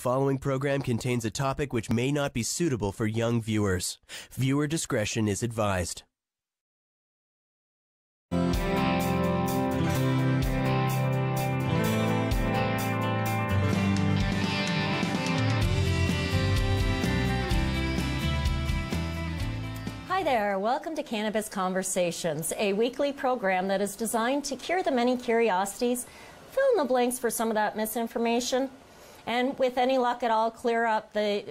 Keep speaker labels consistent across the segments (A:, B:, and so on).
A: Following program contains a topic which may not be suitable for young viewers. Viewer discretion is advised.
B: Hi there, welcome to Cannabis Conversations, a weekly program that is designed to cure the many curiosities, fill in the blanks for some of that misinformation, and with any luck at all, clear up the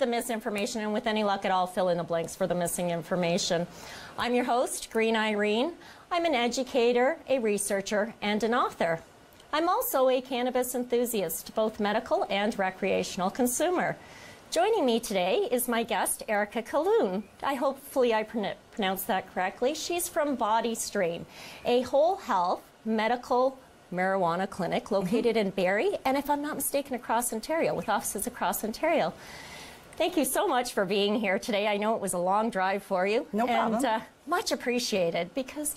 B: misinformation, and with any luck at all, fill in the blanks for the missing information. I'm your host, Green Irene. I'm an educator, a researcher, and an author. I'm also a cannabis enthusiast, both medical and recreational consumer. Joining me today is my guest, Erica Kalun. Hopefully I pronounced that correctly. She's from Body Stream, a whole health medical marijuana clinic located in Barrie, and if I'm not mistaken, across Ontario, with offices across Ontario. Thank you so much for being here today. I know it was a long drive for you.
C: No problem.
B: And much appreciated, because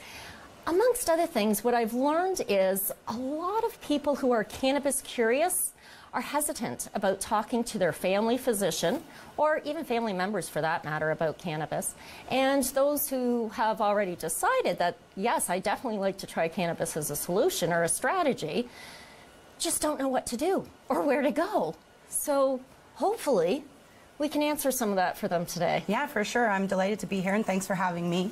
B: amongst other things, what I've learned is a lot of people who are cannabis curious are hesitant about talking to their family physician, or even family members for that matter, about cannabis. And those who have already decided that, yes, I definitely like to try cannabis as a solution or a strategy, just don't know what to do or where to go. So hopefully we can answer some of that for them today.
C: Yeah, for sure. I'm delighted to be here, and thanks for having me.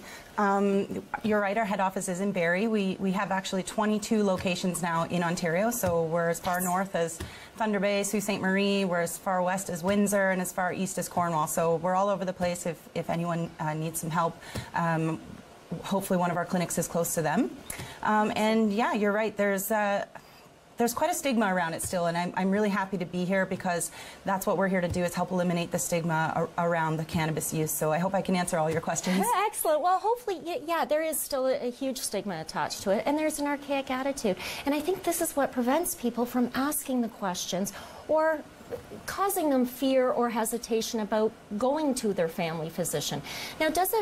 C: You're right, our head office is in Barrie. We have actually 22 locations now in Ontario, so we're as far north as Thunder Bay, Sault Ste. Marie, we're as far west as Windsor, and as far east as Cornwall. So we're all over the place if anyone needs some help. Hopefully one of our clinics is close to them. And yeah, you're right, there's quite a stigma around it still, and I'm really happy to be here because that's what we're here to do, is help eliminate the stigma around the cannabis use. So I hope I can answer all your questions.
B: Excellent. Well, hopefully, yeah, there is still a huge stigma attached to it, and there's an archaic attitude. And I think this is what prevents people from asking the questions or causing them fear or hesitation about going to their family physician. Now, does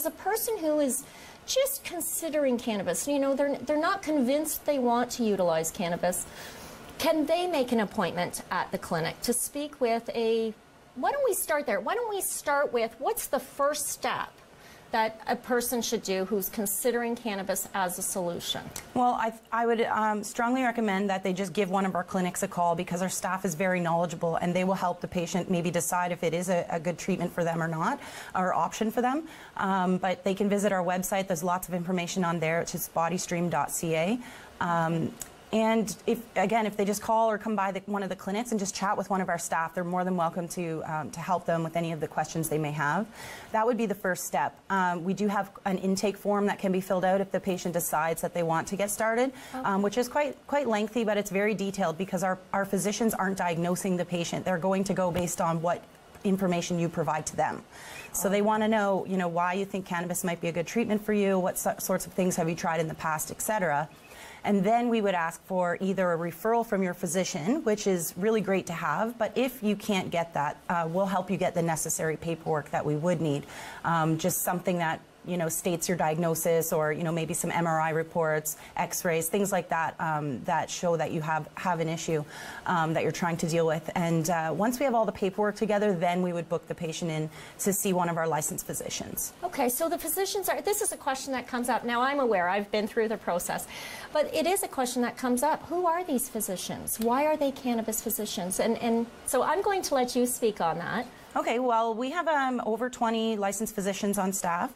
B: a person who is just considering cannabis, you know, they're not convinced they want to utilize cannabis, can they make an appointment at the clinic to speak with a, why don't we start there? Why don't we start with, what's the first step that a person should do who's considering cannabis as a solution?
C: Well, I would strongly recommend that they just give one of our clinics a call, because our staff is very knowledgeable and they will help the patient maybe decide if it is a good treatment for them or not, or option for them. But they can visit our website. There's lots of information on there, which is bodystream.ca. And if they just call or come by one of the clinics and just chat with one of our staff, they're more than welcome to help them with any of the questions they may have. That would be the first step. We do have an intake form that can be filled out if the patient decides that they want to get started, which is quite lengthy, but it's very detailed, because our physicians aren't diagnosing the patient. They're going to go based on what information you provide to them. So they want to know, you know, why you think cannabis might be a good treatment for you, what sorts of things have you tried in the past, etc. And then we would ask for either a referral from your physician, which is really great to have, but if you can't get that, we'll help you get the necessary paperwork that we would need. Just something that, you know, states your diagnosis, or, you know, maybe some MRI reports, x-rays, things like that, that show that you have an issue that you're trying to deal with. And once we have all the paperwork together, then we would book the patient in to see one of our licensed physicians. Okay,
B: so the physicians this is a question that comes up. Now, I'm aware, I've been through the process, but it is a question that comes up. Who are these physicians? Why are they cannabis physicians? And so I'm going to let you speak on that.
C: Okay, well, we have over 20 licensed physicians on staff.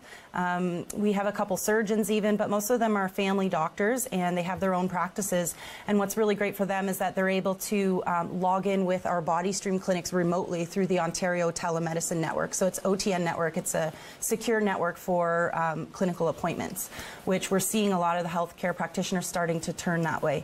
C: We have a couple surgeons even, but most of them are family doctors, and they have their own practices. And what's really great for them is that they're able to log in with our Body Stream clinics remotely through the Ontario Telemedicine Network. So it's OTN network. It's a secure network for clinical appointments, which we're seeing a lot of the healthcare practitioners starting to turn that way.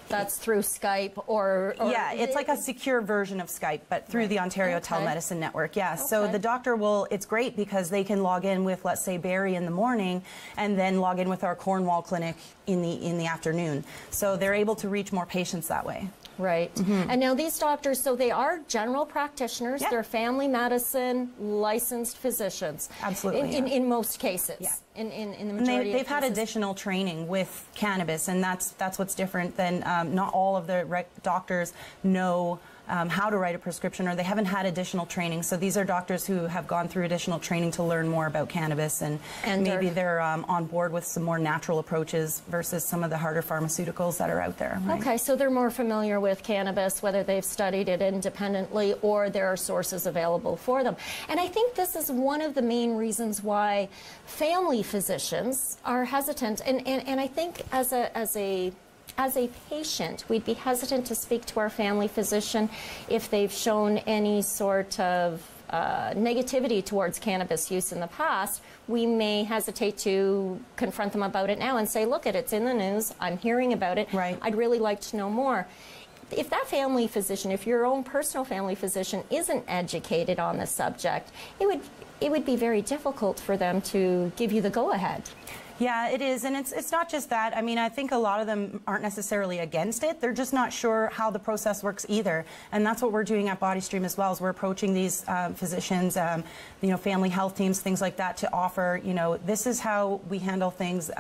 B: That's through Skype or
C: yeah, it's like a secure version of Skype, but through the Ontario Telemedicine Network. Yeah, so the doctor will, it's great because they can log in with, let's say, Barrie in the morning, and then log in with our Cornwall clinic in the afternoon. So they're able to reach more patients that way.
B: Right. And now these doctors, so they are general practitioners. They're family medicine licensed physicians.
C: Absolutely.
B: In most cases. in the
C: And
B: majority
C: they've
B: of
C: had
B: cases.
C: additional training with cannabis, and that's what's different than not all of the doctors know how to write a prescription, or they haven't had additional training. So these are doctors who have gone through additional training to learn more about cannabis, and maybe they're on board with some more natural approaches versus some of the harder pharmaceuticals that are out there. Right?
B: Okay, so they're more familiar with cannabis, whether they've studied it independently or there are sources available for them. And I think this is one of the main reasons why family physicians are hesitant. And I think as a patient, we'd be hesitant to speak to our family physician if they've shown any sort of negativity towards cannabis use in the past. We may hesitate to confront them about it now and say, look, it's in the news, I'm hearing about it,
C: right.
B: I'd really like to know more. If that family physician, if your own personal family physician isn't educated on the subject, it would be very difficult for them to give you the go-ahead.
C: Yeah, it is, and it's not just that. I mean, I think a lot of them aren't necessarily against it. They're just not sure how the process works either, and that's what we're doing at BodyStream as well. Is we're approaching these physicians, you know, family health teams, things like that, to offer, you know, this is how we handle things.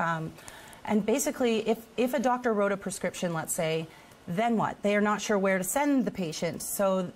C: And basically, if a doctor wrote a prescription, let's say, then what? They are not sure where to send the patient, so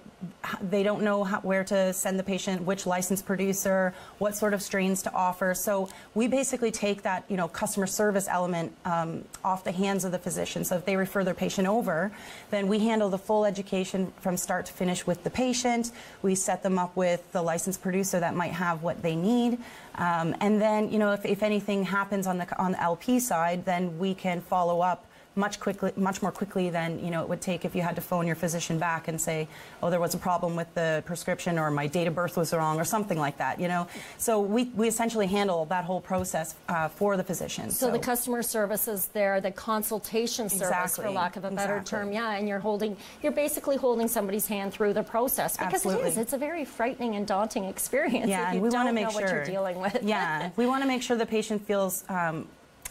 C: they don't know where to send the patient, which licensed producer, what sort of strains to offer. So we basically take that, you know, customer service element off the hands of the physician. So if they refer their patient over, then we handle the full education from start to finish with the patient. We set them up with the licensed producer that might have what they need. And then, you know, if anything happens on the LP side, then we can follow up much more quickly than, you know, it would take if you had to phone your physician back and say, oh, there was a problem with the prescription, or my date of birth was wrong, or something like that, you know. So we essentially handle that whole process for the physician.
B: So the customer service is there, the consultation service,
C: exactly.
B: for lack of a better
C: Exactly.
B: term, yeah, and you're basically holding somebody's hand through the process, because
C: Absolutely.
B: it's a very frightening and daunting experience.
C: Yeah,
B: if
C: and
B: you
C: we
B: don't
C: want to
B: know
C: make
B: what
C: sure
B: you're dealing with.
C: Yeah, we want to make sure the patient feels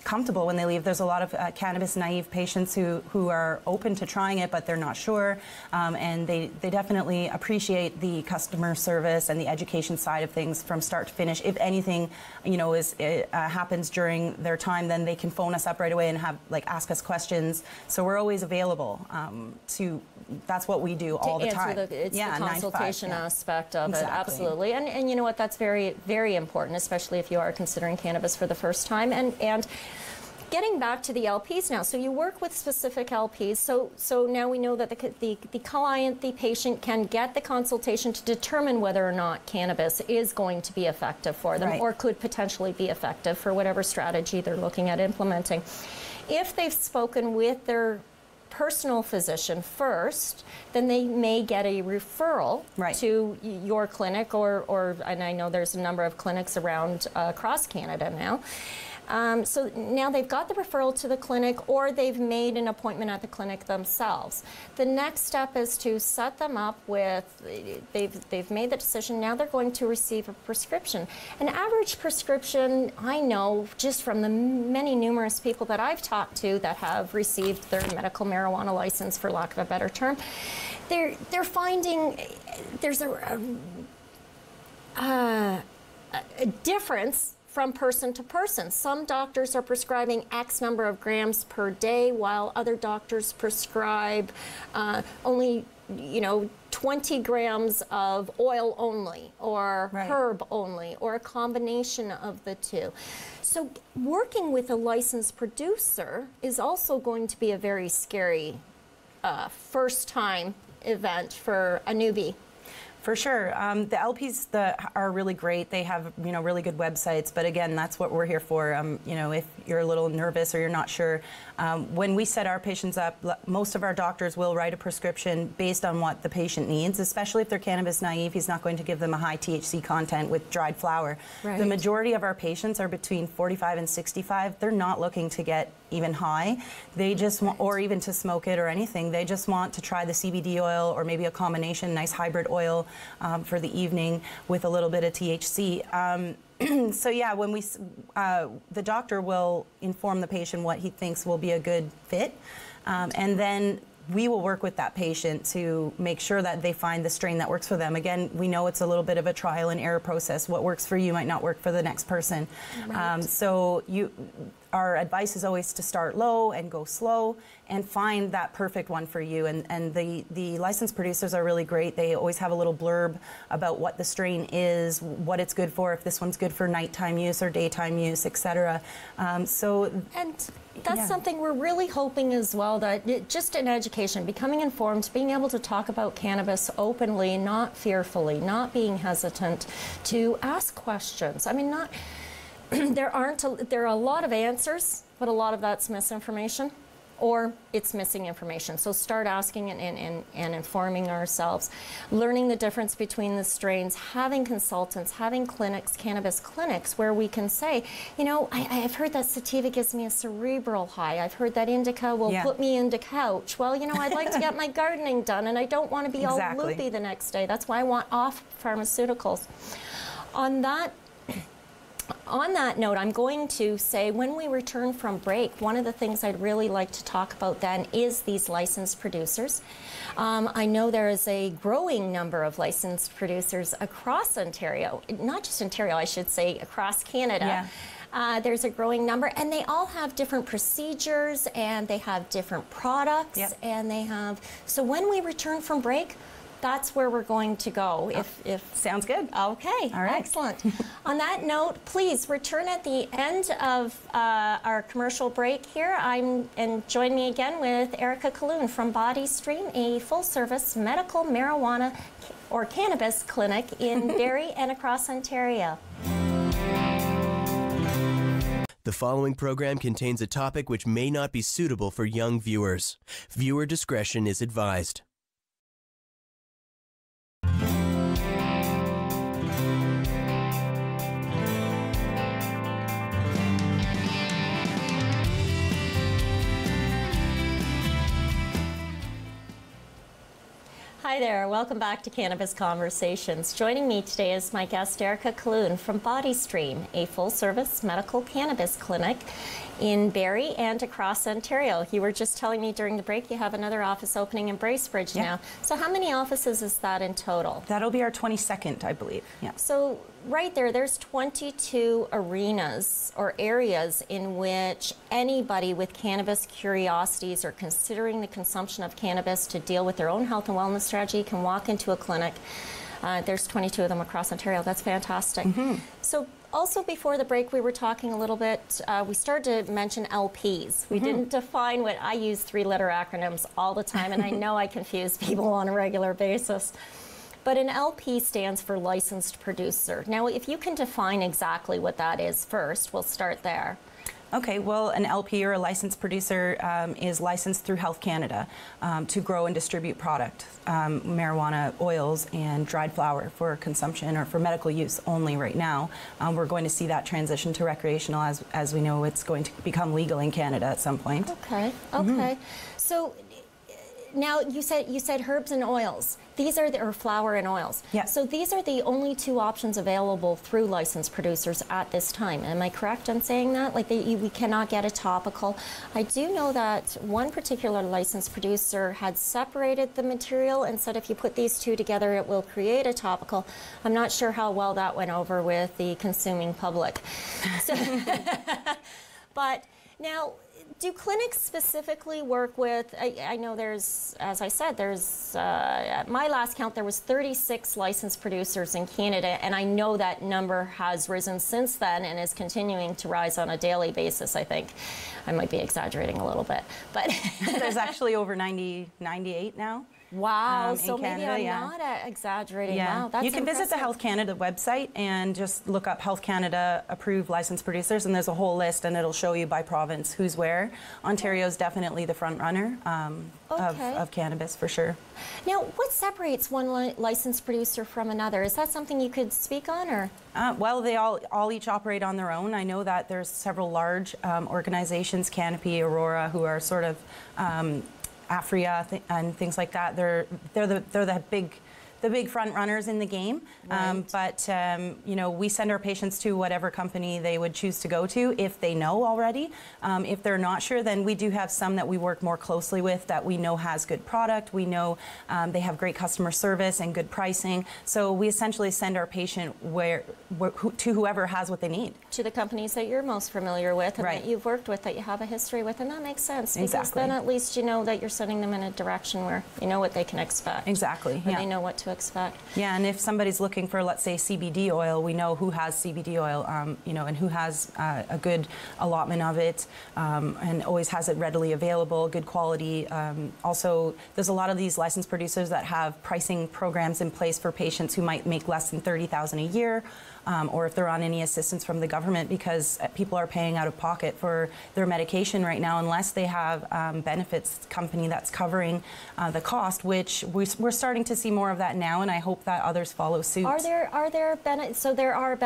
C: comfortable when they leave. There's a lot of cannabis naive patients who are open to trying it, but they're not sure, and they definitely appreciate the customer service and the education side of things from start to finish. If anything, you know, happens during their time, then they can phone us up right away and ask us questions. So we're always available that's what we do all the time.
B: It's the consultation aspect of
C: exactly.
B: it, absolutely. And you know what, that's very, very important, especially if you are considering cannabis for the first time. And getting back to the LPs now, so you work with specific LPs, so now we know that the client, the patient, can get the consultation to determine whether or not cannabis is going to be effective for them,
C: right.
B: or could potentially be effective for whatever strategy they're looking at implementing. If they've spoken with their personal physician first, then they may get a referral
C: right.
B: to your clinic, or and I know there's a number of clinics around across Canada now. So now they've got the referral to the clinic, or they've made an appointment at the clinic themselves. The next step is to set them up with, they've made the decision, now they're going to receive a prescription. An average prescription, I know just from the many numerous people that I've talked to that have received their medical marijuana license, for lack of a better term, they're finding there's a difference from person to person. Some doctors are prescribing X number of grams per day, while other doctors prescribe only, 20 grams of oil only, or
C: right.
B: herb only, or a combination of the two. So working with a licensed producer is also going to be a very scary first-time event for a newbie.
C: For sure. The LPs are really great. They have, really good websites. But again, that's what we're here for. If you're a little nervous or you're not sure, when we set our patients up, most of our doctors will write a prescription based on what the patient needs, especially if they're cannabis naive. He's not going to give them a high THC content with dried flower.
B: Right.
C: The majority of our patients are between 45 and 65. They're not looking to get even high. They just want, or even to smoke it or anything. They just want to try the CBD oil, or maybe a combination, nice hybrid oil for the evening with a little bit of THC. So yeah, when the doctor will inform the patient what he thinks will be a good fit, and then we will work with that patient to make sure that they find the strain that works for them. Again, we know it's a little bit of a trial and error process. What works for you might not work for the next person.
B: Right.
C: Our advice is always to start low and go slow and find that perfect one for you. And the licensed producers are really great. They always have a little blurb about what the strain is, what it's good for, if this one's good for nighttime use or daytime use, etc.
B: And that's something we're really hoping as well, that just in education, becoming informed, being able to talk about cannabis openly, not fearfully, not being hesitant to ask questions. I mean, there are a lot of answers, but a lot of that's misinformation, or it's missing information. So start asking and informing ourselves, learning the difference between the strains, having consultants, having clinics, cannabis clinics, where we can say, you know, I've heard that sativa gives me a cerebral high. I've heard that indica will put me into couch. Well, you know, I'd like to get my gardening done, and I don't want to be all loopy the next day. That's why I want off pharmaceuticals. On that note, I'm going to say, when we return from break, one of the things I'd really like to talk about then is these licensed producers. I know there is a growing number of licensed producers across Ontario, not just Ontario, I should say, across Canada. Yeah. There's a growing number, and they all have different procedures, and they have different products, and they have... So when we return from break, that's where we're going to go. If
C: sounds good.
B: Okay, all right. Excellent. On that note, please return at the end of our commercial break here. And join me again with Erica Colloon from Body Stream, a full-service medical marijuana or cannabis clinic in Barrie and across Ontario.
A: The following program contains a topic which may not be suitable for young viewers. Viewer discretion is advised.
B: Hi there, welcome back to Cannabis Conversations. Joining me today is my guest Erica Colloon from Body Stream, a full-service medical cannabis clinic in Barrie and across Ontario. You were just telling me during the break you have another office opening in Bracebridge now. So how many offices is that in total?
C: That'll be our 22nd, I believe. Yeah.
B: So right there's 22 arenas or areas in which anybody with cannabis curiosities or considering the consumption of cannabis to deal with their own health and wellness strategy can walk into a clinic. There's 22 of them across Ontario. That's fantastic. So also before the break, we were talking a little bit, we started to mention LPs. We didn't define what, I use 3-letter acronyms all the time, and I know I confuse people on a regular basis. But an LP stands for licensed producer. Now, if you can define exactly what that is first, we'll start there.
C: Okay, well, an LP or a licensed producer is licensed through Health Canada to grow and distribute product, marijuana oils and dried flower for consumption or for medical use only right now. We're going to see that transition to recreational as we know it's going to become legal in Canada at some point.
B: Okay, okay. So now you said herbs and oils. These are or flower and oils.
C: Yeah.
B: So these are the only two options available through licensed producers at this time. Am I correct in saying that? Like we cannot get a topical. I do know that one particular licensed producer had separated the material and said if you put these two together it will create a topical. I'm not sure how well that went over with the consuming public. So, but now, do clinics specifically work with, I know there's, as I said, there's, at my last count, there was 36 licensed producers in Canada, and I know that number has risen since then and is continuing to rise on a daily basis, I think. I might be exaggerating a little bit, but...
C: There's actually over 98 now.
B: Wow, so
C: Canada,
B: maybe I'm not exaggerating.
C: Yeah.
B: Wow, that's
C: you can visit the Health Canada website and just look up Health Canada approved licensed producers, and there's a whole list, and it'll show you by province who's where. Ontario's definitely the front runner of cannabis for sure.
B: Now, what separates one licensed producer from another? Is that something you could speak on, or?
C: Well, they all each operate on their own. I know that there's several large organizations, Canopy, Aurora, who are sort of Afria and things like that. They're the the big front runners in the game.
B: Right.
C: But you know, we send our patients to whatever company they would choose to go to if they know already. If they're not sure, then we do have some that we work more closely with that we know has good product. We know they have great customer service and good pricing. So we essentially send our patient to whoever has what they need.
B: To the companies that you're most familiar with and
C: Right.
B: that you've worked with, that you have a history with, and that makes sense. Because
C: Exactly.
B: then at least you know that you're sending them in a direction where you know what they can expect.
C: Exactly.
B: Or
C: Yeah.
B: they know what to expect.
C: Yeah, and if somebody's looking for, let's say, CBD oil, we know who has CBD oil, you know, and who has a good allotment of it, and always has it readily available, good quality. Also, there's a lot of these licensed producers that have pricing programs in place for patients who might make less than $30,000 a year, or if they're on any assistance from the government, because people are paying out of pocket for their medication right now unless they have benefits company that's covering the cost, which we're starting to see more of that now, and I hope that others follow suit.
B: Are there so there are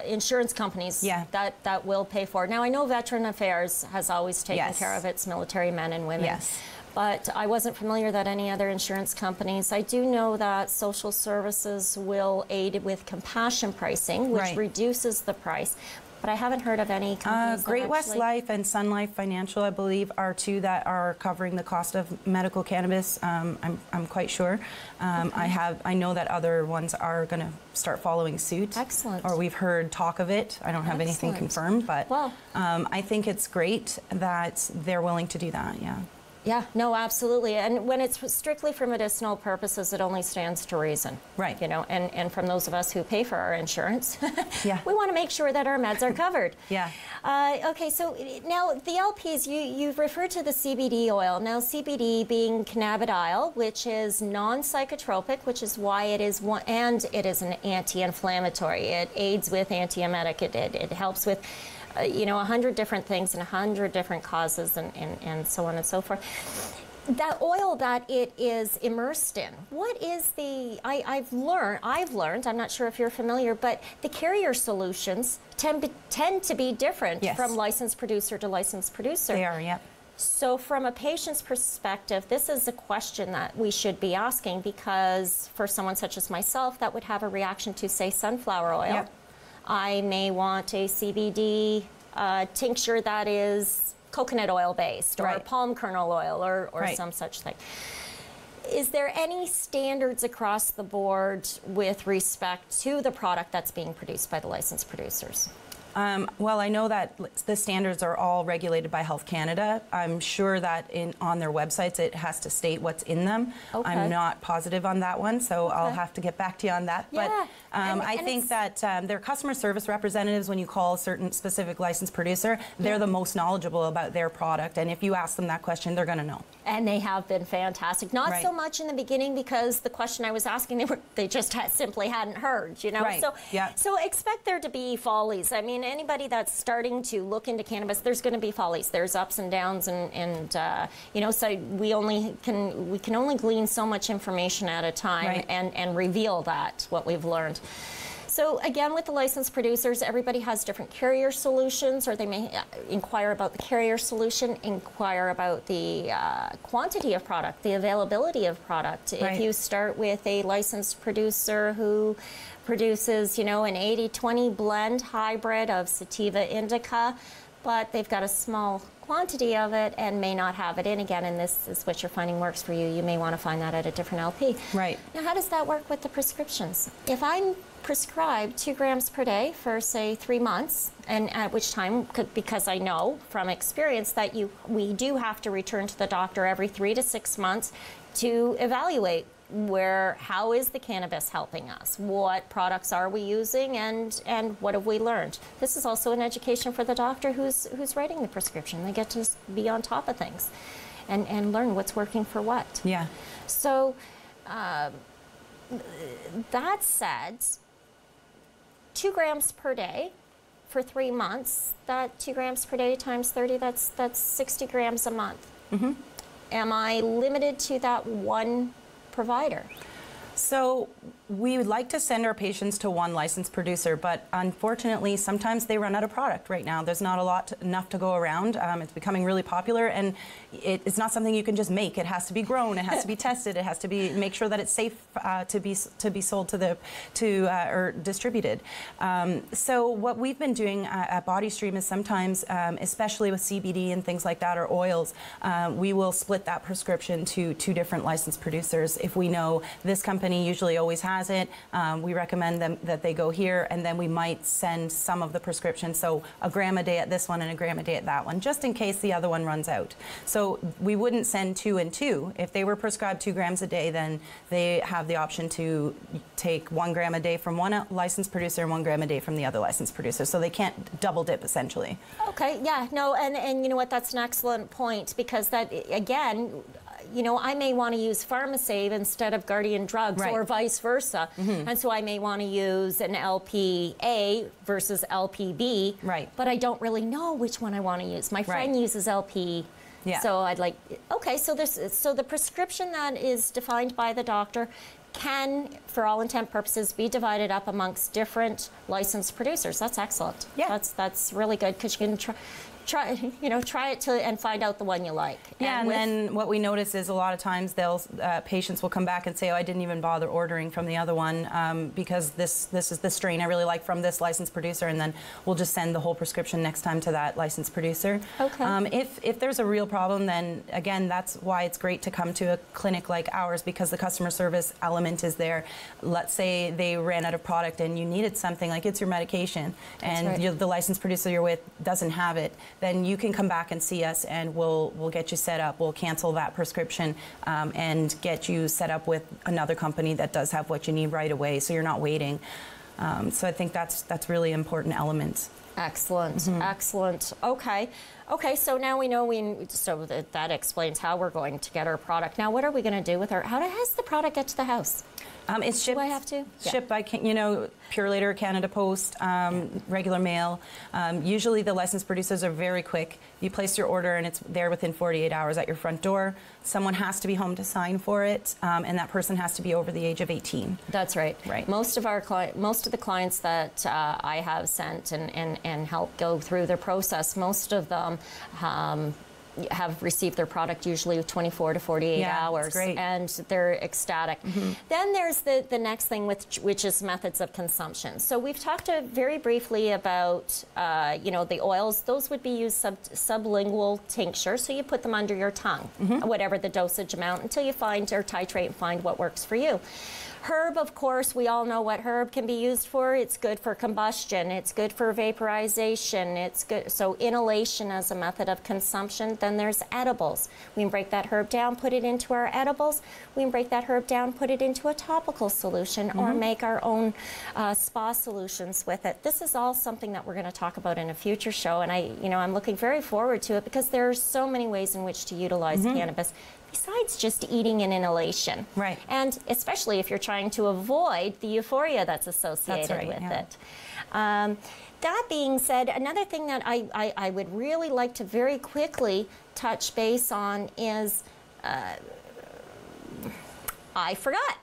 B: insurance companies
C: Yeah.
B: that will pay for it. Now I know Veteran Affairs has always taken
C: Yes.
B: care of its military men and women.
C: Yes.
B: But I wasn't familiar that any other insurance companies. I do know that social services will aid with compassion pricing, which
C: Right.
B: reduces the price. But I haven't heard of any companies that
C: Great West
B: actually-
C: Life and Sun Life Financial, I believe, are two that are covering the cost of medical cannabis. I'm quite sure. I know that other ones are going to start following suit.
B: Excellent.
C: Or we've heard talk of it. I don't have anything
B: Excellent.
C: confirmed, but
B: Well.
C: I think it's great that they're willing to do that. Yeah.
B: Yeah, no, absolutely. And when it's strictly for medicinal purposes, it only stands to reason.
C: Right.
B: You know, and from those of us who pay for our insurance,
C: Yeah.
B: we want to make sure that our meds are covered.
C: Yeah.
B: Okay, so now the LPs, you've referred to the CBD oil. Now CBD being cannabidiol, which is non-psychotropic, which is why it is one, and it is an anti-inflammatory. It aids with antiemetic. It helps with you know, 100 different things and 100 different causes and so on and so forth. That oil that it is immersed in, what is the, I've learned, I'm not sure if you're familiar, but the carrier solutions tend to be different
C: Yes.
B: from licensed producer to licensed producer.
C: They are, yep.
B: So from a patient's perspective, this is a question that we should be asking, because for someone such as myself that would have a reaction to, say, sunflower oil,
C: Yep.
B: I may want a CBD tincture that is coconut oil based, or
C: Right.
B: palm kernel oil, or
C: Right.
B: some such thing. Is there any standards across the board with respect to the product that's being produced by the licensed producers?
C: Well, I know that the standards are all regulated by Health Canada. I'm sure that on their websites it has to state what's in them.
B: Okay.
C: I'm not positive on that one, so I'll have to get back to you on that.
B: Yeah.
C: But I
B: And
C: think
B: it's-
C: that their customer service representatives, when you call a certain specific licensed producer, they're the most knowledgeable about their product. And if you ask them that question, they're going to know.
B: And they have been fantastic. Not
C: Right.
B: so much in the beginning, because the question I was asking, they just simply hadn't heard, you know?
C: Right.
B: So,
C: Yeah.
B: so expect there to be follies. I mean, anybody that's starting to look into cannabis, there's going to be follies. There's ups and downs, and you know, so we can only glean so much information at a time,
C: Right.
B: and reveal that, what we've learned. So again, with the licensed producers, everybody has different carrier solutions, or they may inquire about the carrier solution, inquire about the quantity of product, the availability of product.
C: Right.
B: If you start with a licensed producer who produces, you know, an 80-20 blend hybrid of sativa indica, but they've got a small quantity of it and may not have it in again, and this is what you're finding works for you, you may want to find that at a different LP.
C: Right.
B: Now, how does that work with the prescriptions? If I'm prescribed 2 grams per day for, say, 3 months, and at which time, because I know from experience that we do have to return to the doctor every 3 to 6 months to evaluate how is the cannabis helping us? What products are we using, and what have we learned? This is also an education for the doctor who's writing the prescription. They get to be on top of things and learn what's working for what.
C: Yeah.
B: So that said, 2 grams per day for 3 months, that 2 grams per day times 30, that's 60 grams a month.
C: Mm-hmm.
B: Am I limited to that one provider?
C: So We would like to send our patients to one licensed producer, but unfortunately, sometimes they run out of product right now. There's not enough to go around. It's becoming really popular, and it's not something you can just make. It has to be grown. It has to be tested. It has to be make sure that it's safe to be sold or distributed. So what we've been doing at BodyStream is sometimes, especially with CBD and things like that, or oils, we will split that prescription to 2 different licensed producers. If we know this company usually always has it, we recommend them that they go here, and then we might send some of the prescription, so a gram a day at this one and a gram a day at that one, just in case the other one runs out. So we wouldn't send 2 and 2. If they were prescribed 2 grams a day, then they have the option to take 1 gram a day from one licensed producer and 1 gram a day from the other licensed producer, so they can't double dip essentially.
B: Okay, yeah, no, and you know what, that's an excellent point, because that, again, you know, I may want to use PharmaSave instead of Guardian Drugs,
C: right,
B: or vice versa. And so I may want to use an LPA versus LPB,
C: right,
B: but I don't really know which one I want to use. My friend uses LP. Yeah. So I'd like, okay, so the prescription that is defined by the doctor can, for all intent purposes, be divided up amongst different licensed producers. That's excellent. Yeah. That's really good, because you can try it and find out the one you like.
C: Yeah, and then what we notice is a lot of times patients will come back and say, oh, I didn't even bother ordering from the other one because this is the strain I really like from this licensed producer, and then we'll just send the whole prescription next time to that licensed producer. Okay. If there's a real problem, then again, that's why it's great to come to a clinic like ours, because the customer service element is there. Let's say they ran out of product and you needed something, like it's your medication, and the licensed producer you're with doesn't have it, then you can come back and see us, and we'll get you set up. We'll cancel that prescription and get you set up with another company that does have what you need right away, so you're not waiting. So I think that's really important element.
B: Excellent, excellent. Okay, so now we know that explains how we're going to get our product. Now, what are we going to do with how does the product get to the house?
C: It's shipped.
B: Do I have to?
C: Shipped by, Pure Later, Canada Post, regular mail. Usually the licensed producers are very quick. You place your order and it's there within 48 hours at your front door. Someone has to be home to sign for it, and that person has to be over the age of 18.
B: That's right.
C: Right.
B: Most of the clients that I have sent and helped go through the process, most of them have received their product usually with 24 to 48 hours,
C: that's great,
B: and they're ecstatic. Then there's the next thing, which is methods of consumption. So we've talked very briefly about the oils. Those would be used sublingual tincture, so you put them under your tongue, whatever the dosage amount, until you find or titrate and find what works for you. Herb, of course, we all know what herb can be used for. It's good for combustion. It's good for vaporization. It's good. So inhalation as a method of consumption. Then there's edibles. We can break that herb down, put it into our edibles. We can break that herb down, put it into a topical solution, or make our own spa solutions with it. This is all something that we're going to talk about in a future show, and I'm looking very forward to it, because there are so many ways in which to utilize cannabis, besides just eating and inhalation. Right. And especially if you're trying to avoid the euphoria that's associated with it. That being said, another thing that I would really like to very quickly touch base on is, I forgot.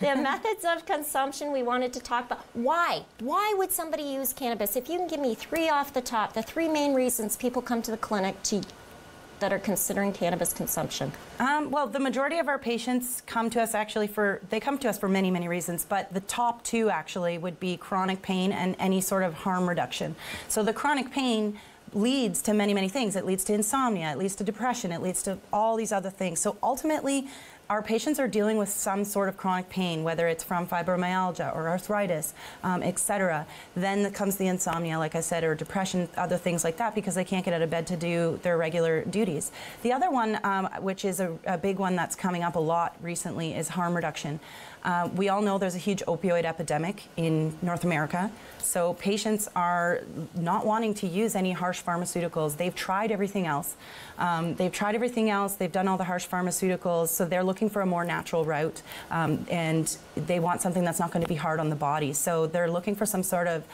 B: The methods of consumption we wanted to talk about. Why? Why would somebody use cannabis? If you can give me 3 off the top, the 3 main reasons people come to the clinic that are considering cannabis consumption.
C: Well, the majority of our patients come to us for many, many reasons, but the top 2 actually would be chronic pain and any sort of harm reduction. So the chronic pain leads to many, many things. It leads to insomnia, it leads to depression, it leads to all these other things. So ultimately, our patients are dealing with some sort of chronic pain, whether it's from fibromyalgia or arthritis, etc. Then comes the insomnia, like I said, or depression, other things like that, because they can't get out of bed to do their regular duties. The other one, which is a big one that's coming up a lot recently, is harm reduction. We all know there's a huge opioid epidemic in North America, so patients are not wanting to use any harsh pharmaceuticals. They've tried everything else. They've done all the harsh pharmaceuticals, so they're looking for a more natural route, and they want something that's not going to be hard on the body. So they're looking for some sort of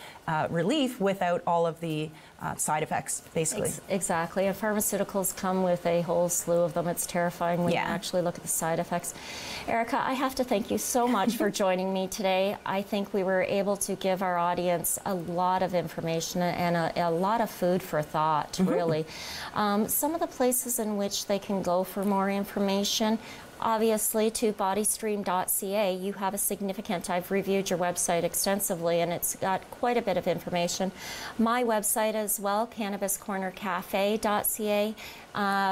C: relief without all of the side effects, basically.
B: Exactly. And pharmaceuticals come with a whole slew of them. It's terrifying when you actually look at the side effects. Erica, I have to thank you so much for joining me today. I think we were able to give our audience a lot of information and a lot of food for thought, really. Some of the places in which they can go for more information, obviously, to bodystream.ca, you have a significant, I've reviewed your website extensively, and it's got quite a bit of information. My website as well, cannabiscornercafe.ca.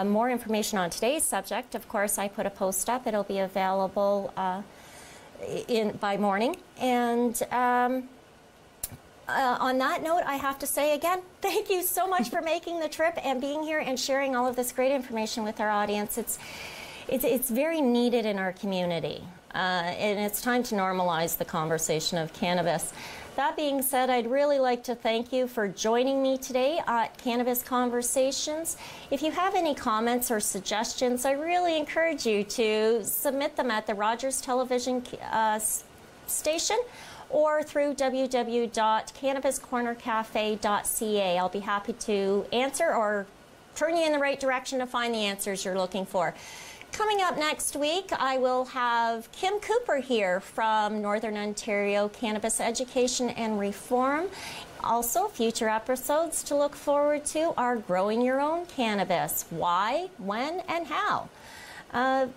B: More information on today's subject. Of course, I put a post up. It'll be available by morning. And on that note, I have to say again, thank you so much for making the trip and being here and sharing all of this great information with our audience. It's very needed in our community, and it's time to normalize the conversation of cannabis. That being said, I'd really like to thank you for joining me today at Cannabis Conversations. If you have any comments or suggestions, I really encourage you to submit them at the Rogers Television station or through www.cannabiscornercafe.ca. I'll be happy to answer or turn you in the right direction to find the answers you're looking for. Coming up next week, I will have Kim Cooper here from Northern Ontario Cannabis Education and Reform. Also, future episodes to look forward to are growing your own cannabis. Why, when, and how. On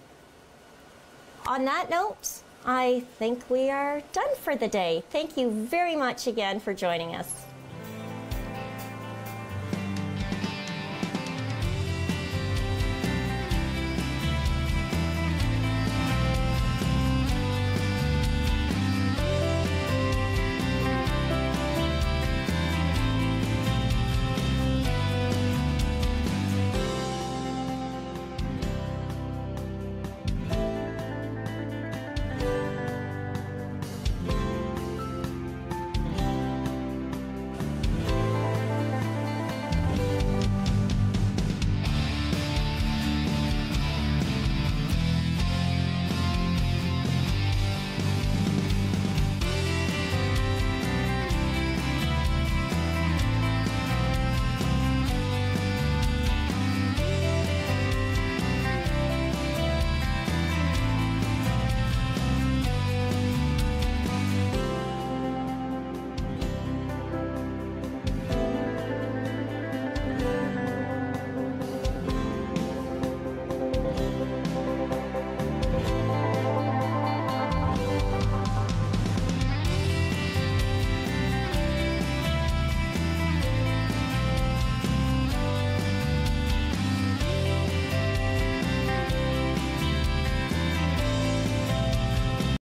B: that note, I think we are done for the day. Thank you very much again for joining us.